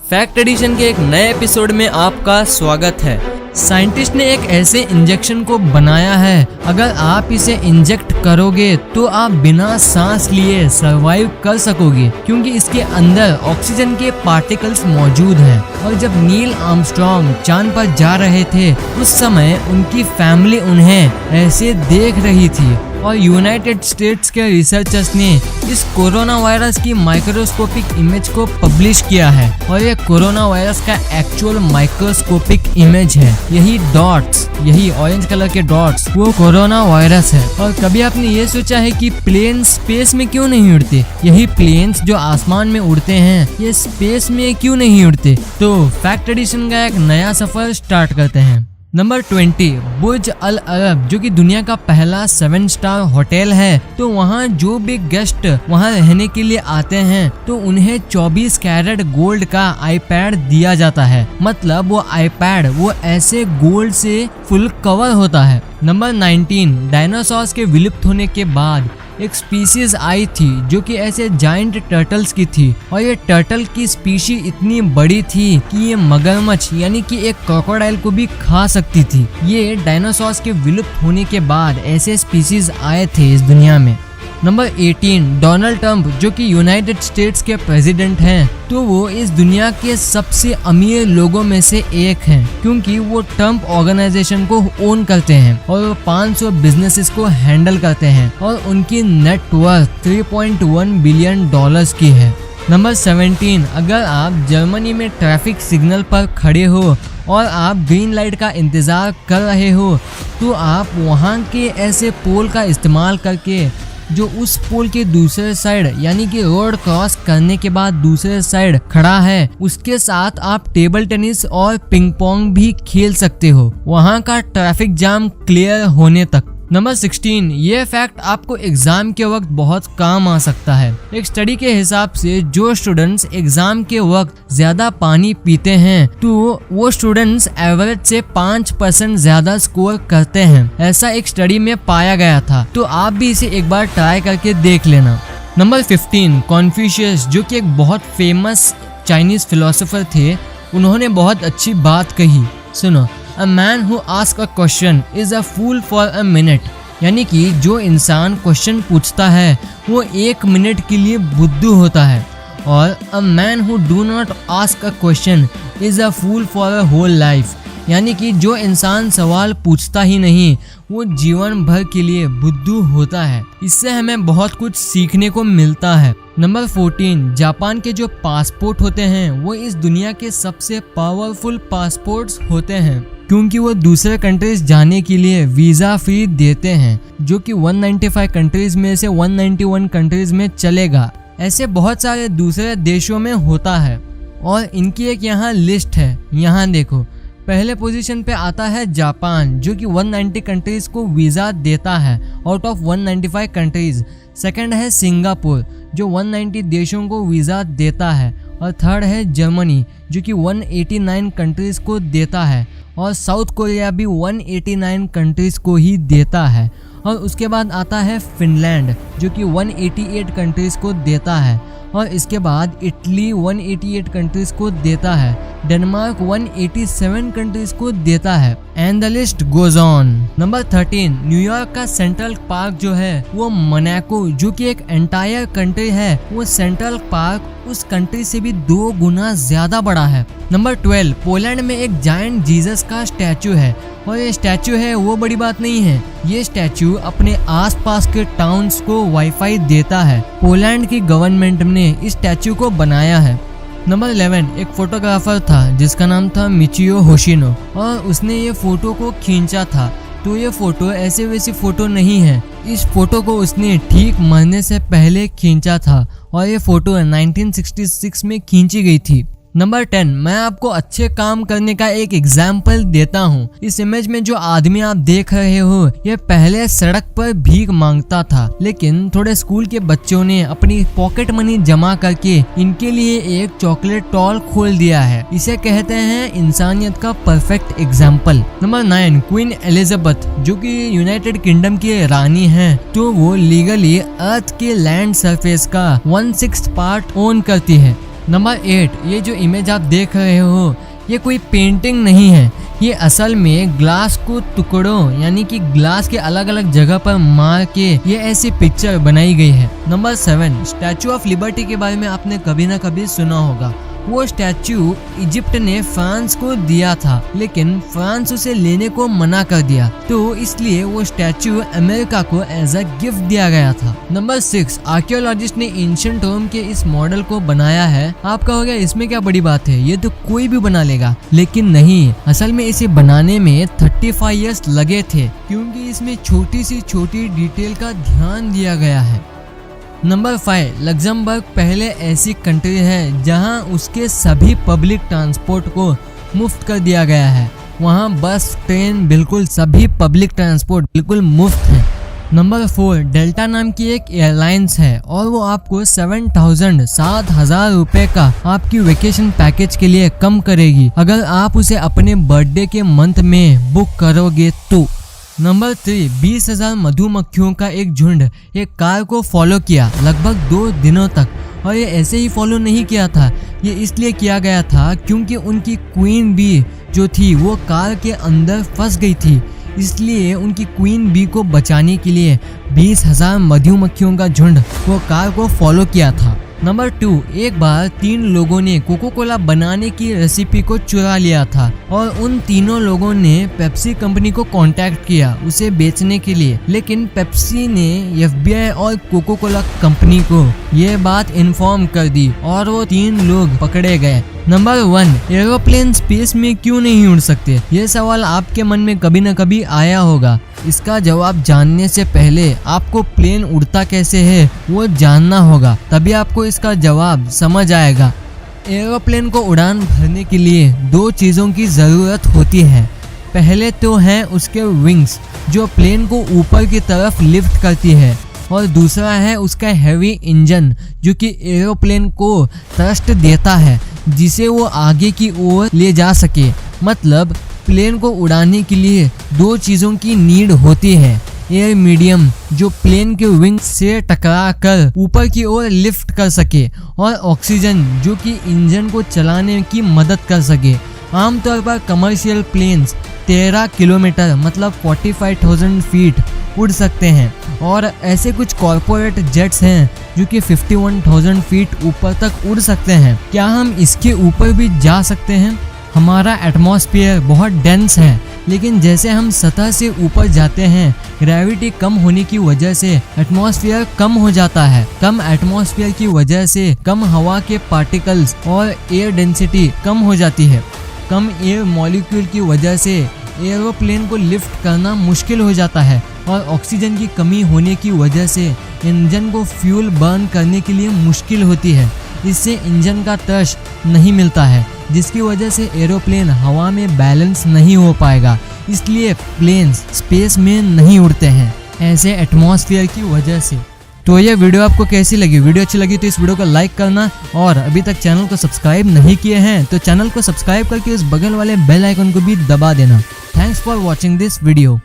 Fact addition के एक नए एपिसोड में आपका स्वागत है। साइंटिस्ट ने एक ऐसे इंजेक्शन को बनाया है, अगर आप इसे इंजेक्ट करोगे तो आप बिना सांस लिए सरवाइव कर सकोगे, क्योंकि इसके अंदर ऑक्सीजन के पार्टिकल्स मौजूद हैं। और जब नील आर्मस्ट्रॉन्ग चांद पर जा रहे थे उस समय उनकी फैमिली उन्हें ऐसे देख रही थी। और यूनाइटेड स्टेट्स के रिसर्चर्स ने इस कोरोना वायरस की माइक्रोस्कोपिक इमेज को पब्लिश किया है, और ये कोरोना वायरस का एक्चुअल माइक्रोस्कोपिक इमेज है। यही डॉट्स, यही ऑरेंज कलर के डॉट्स, वो कोरोना वायरस है। और कभी आपने ये सोचा है कि प्लेन स्पेस में क्यों नहीं उड़ते? यही प्लेन्स जो आसमान में उड़ते हैं, ये स्पेस में क्यों नहीं उड़ते? तो फैक्ट एडिशन का एक नया सफर स्टार्ट करते हैं। नंबर 20, बुर्ज अल अरब, जो कि दुनिया का पहला 7 स्टार होटल है। तो वहाँ जो भी गेस्ट वहाँ रहने के लिए आते हैं तो उन्हें 24 कैरेट गोल्ड का आईपैड दिया जाता है। मतलब वो आईपैड वो ऐसे गोल्ड से फुल कवर होता है। नंबर 19, डायनासोर्स के विलुप्त होने के बाद एक स्पीशीज आई थी जो कि ऐसे जायंट टर्टल्स की थी, और ये टर्टल की स्पीशी इतनी बड़ी थी कि ये मगरमच्छ यानी कि एक क्रोकोडाइल को भी खा सकती थी। ये डायनासोर्स के विलुप्त होने के बाद ऐसे स्पीशीज आए थे इस दुनिया में। नंबर 18, डोनाल्ड ट्रंप, जो कि यूनाइटेड स्टेट्स के प्रेसिडेंट हैं, तो वो इस दुनिया के सबसे अमीर लोगों में से एक हैं, क्योंकि वो ट्रंप ऑर्गेनाइजेशन को ओन करते हैं और वो 500 बिजनेसेस को हैंडल करते हैं, और उनकी नेट वर्थ $3.1 बिलियन की है। नंबर 17, अगर आप जर्मनी में ट्रैफिक सिग्नल पर खड़े हो और आप ग्रीन लाइट का इंतजार कर रहे हो, तो आप वहाँ के ऐसे पोल का इस्तेमाल करके जो उस पोल के दूसरे साइड यानी कि रोड क्रॉस करने के बाद दूसरे साइड खड़ा है, उसके साथ आप टेबल टेनिस और पिंग पोंग भी खेल सकते हो, वहाँ का ट्रैफिक जाम क्लियर होने तक। नंबर 16, ये फैक्ट आपको एग्जाम के वक्त बहुत काम आ सकता है। एक स्टडी के हिसाब से जो स्टूडेंट्स एग्जाम के वक्त ज्यादा पानी पीते हैं तो वो स्टूडेंट्स एवरेज से 5% ज्यादा स्कोर करते हैं, ऐसा एक स्टडी में पाया गया था। तो आप भी इसे एक बार ट्राई करके देख लेना। नंबर 15, कॉन्फ्यूशियस, जो कि एक बहुत फेमस चाइनीज फिलोसोफर थे, उन्होंने बहुत अच्छी बात कही। सुनो, A man who asks a question is a fool for a minute, यानी कि जो इंसान क्वेश्चन पूछता है वो 1 मिनट के लिए बुद्धू होता है, और a man who do not ask a question is a fool for a whole life, यानी कि जो इंसान सवाल पूछता ही नहीं वो जीवन भर के लिए बुद्धू होता है। इससे हमें बहुत कुछ सीखने को मिलता है। नंबर 14, जापान के जो पासपोर्ट होते हैं वो इस दुनिया के सबसे पावरफुल पासपोर्ट्स होते हैं, क्योंकि वो दूसरे कंट्रीज जाने के लिए वीज़ा फ्री देते हैं, जो कि 195 कंट्रीज में से 191 कंट्रीज में चलेगा। ऐसे बहुत सारे दूसरे देशों में होता है, और इनकी एक यहाँ लिस्ट है। यहाँ देखो, पहले पोजीशन पे आता है जापान, जो कि 190 कंट्रीज को वीज़ा देता है आउट ऑफ 195 कंट्रीज। सेकंड है सिंगापुर, जो 190 देशों को वीज़ा देता है, और थर्ड है जर्मनी, जो कि 189 कंट्रीज को देता है, और साउथ कोरिया भी 189 कंट्रीज को ही देता है। और उसके बाद आता है फिनलैंड, जो कि 188 कंट्रीज को देता है, और इसके बाद इटली 188 कंट्रीज को देता है, डेनमार्क 187 कंट्रीज को देता है, and the list goes on. Number 13, New York का सेंट्रल पार्क जो है वो मोनाको, जो कि एक एंटायर कंट्री है, वो सेंट्रल पार्क उस कंट्री से भी 2 गुना ज्यादा बड़ा है। नंबर 12, पोलैंड में एक जायंट जीसस का स्टैचू है, और ये स्टैचू है वो बड़ी बात नहीं है, ये स्टैचू अपने आसपास के टाउन्स को वाईफाई देता है। पोलैंड की गवर्नमेंट ने इस स्टैचू को बनाया है। नंबर 11, एक फोटोग्राफर था जिसका नाम था मिचियो होशिनो, और उसने ये फोटो को खींचा था। तो ये फोटो ऐसे वैसी फोटो नहीं है, इस फोटो को उसने ठीक मरने से पहले खींचा था, और ये फोटो 1966 में खींची गई थी। नंबर 10, मैं आपको अच्छे काम करने का एक एग्जाम्पल देता हूँ। इस इमेज में जो आदमी आप देख रहे हो ये पहले सड़क पर भीख मांगता था, लेकिन थोड़े स्कूल के बच्चों ने अपनी पॉकेट मनी जमा करके इनके लिए एक चॉकलेट टॉल खोल दिया है। इसे कहते हैं इंसानियत का perfect example. Number 9, queen Elizabeth, जो कि यूनाइटेड किंगडम की रानी है, तो वो लीगली अर्थ के लैंड सरफेस का 1/6 पार्ट ओन करती है। नंबर 8, ये जो इमेज आप देख रहे हो ये कोई पेंटिंग नहीं है, ये असल में ग्लास को टुकड़ों यानी कि ग्लास के अलग अलग जगह पर मार के ये ऐसी पिक्चर बनाई गई है। नंबर 7, स्टैचू ऑफ लिबर्टी के बारे में आपने कभी ना कभी सुना होगा। वो स्टैचू इजिप्ट ने फ्रांस को दिया था, लेकिन फ्रांस उसे लेने को मना कर दिया, तो इसलिए वो स्टैचू अमेरिका को एज अ गिफ्ट दिया गया था। नंबर 6, आर्कियोलॉजिस्ट ने एंशिएंट रोम के इस मॉडल को बनाया है। आप कहोगे इसमें क्या बड़ी बात है, ये तो कोई भी बना लेगा, लेकिन नहीं, असल में इसे बनाने में 35 इयर्स लगे थे, क्योंकि इसमें छोटी सी छोटी डिटेल का ध्यान दिया गया है। नंबर 5, लग्जमबर्ग पहले ऐसी कंट्री है जहां उसके सभी पब्लिक ट्रांसपोर्ट को मुफ्त कर दिया गया है। वहां बस, ट्रेन, बिल्कुल सभी पब्लिक ट्रांसपोर्ट बिल्कुल मुफ्त है। नंबर 4, डेल्टा नाम की एक एयरलाइंस है और वो आपको 7,000 रुपए का आपकी वेकेशन पैकेज के लिए कम करेगी अगर आप उसे अपने बर्थडे के मंथ में बुक करोगे तो। नंबर 3, 20,000 मधुमक्खियों का एक झुंड एक कार को फॉलो किया लगभग 2 दिनों तक, और ये ऐसे ही फॉलो नहीं किया था, ये इसलिए किया गया था क्योंकि उनकी क्वीन बी जो थी वो कार के अंदर फंस गई थी, इसलिए उनकी क्वीन बी को बचाने के लिए 20,000 मधुमक्खियों का झुंड वो कार को फॉलो किया था। नंबर 2, एक बार 3 लोगों ने कोको कोला बनाने की रेसिपी को चुरा लिया था और उन तीनों लोगों ने पेप्सी कंपनी को कांटेक्ट किया उसे बेचने के लिए, लेकिन पेप्सी ने FBI और कोको कोला कंपनी को ये बात इन्फॉर्म कर दी और वो 3 लोग पकड़े गए। नंबर 1, एरोप्लेन स्पेस में क्यों नहीं उड़ सकते? ये सवाल आपके मन में कभी न कभी आया होगा। इसका जवाब जानने से पहले आपको प्लेन उड़ता कैसे है वो जानना होगा, तभी आपको इसका जवाब समझ आएगा। एरोप्लेन को उड़ान भरने के लिए 2 चीज़ों की ज़रूरत होती है। पहले तो है उसके विंग्स जो प्लेन को ऊपर की तरफ लिफ्ट करती है, और दूसरा है उसका हैवी इंजन जो कि एरोप्लेन को थ्रस्ट देता है जिसे वो आगे की ओर ले जा सके। मतलब प्लेन को उड़ाने के लिए 2 चीज़ों की नीड होती है। एयर मीडियम जो प्लेन के विंग से टकरा कर ऊपर की ओर लिफ्ट कर सके, और ऑक्सीजन जो कि इंजन को चलाने की मदद कर सके। आमतौर पर कमर्शियल प्लेन्स 13 किलोमीटर मतलब 45,000 फीट उड़ सकते हैं, और ऐसे कुछ कॉर्पोरेट जेट्स हैं जो कि 51,000 फीट ऊपर तक उड़ सकते हैं। क्या हम इसके ऊपर भी जा सकते हैं? हमारा एटमॉस्फेयर बहुत डेंस है, लेकिन जैसे हम सतह से ऊपर जाते हैं ग्रेविटी कम होने की वजह से एटमॉस्फेयर कम हो जाता है। कम एटमॉस्फेयर की वजह से कम हवा के पार्टिकल्स और एयर डेंसिटी कम हो जाती है। कम एयर मॉलिक्यूल की वजह से एरोप्लेन को लिफ्ट करना मुश्किल हो जाता है, और ऑक्सीजन की कमी होने की वजह से इंजन को फ्यूल बर्न करने के लिए मुश्किल होती है। इससे इंजन का थ्रस्ट नहीं मिलता है, जिसकी वजह से एरोप्लेन हवा में बैलेंस नहीं हो पाएगा, इसलिए प्लेन्स स्पेस में नहीं उड़ते हैं ऐसे एटमॉस्फेयर की वजह से। तो ये वीडियो आपको कैसी लगी? वीडियो अच्छी लगी तो इस वीडियो को लाइक करना, और अभी तक चैनल को सब्सक्राइब नहीं किए हैं तो चैनल को सब्सक्राइब करके उस बगल वाले बेल आइकन को भी दबा देना। Thanks for watching this video.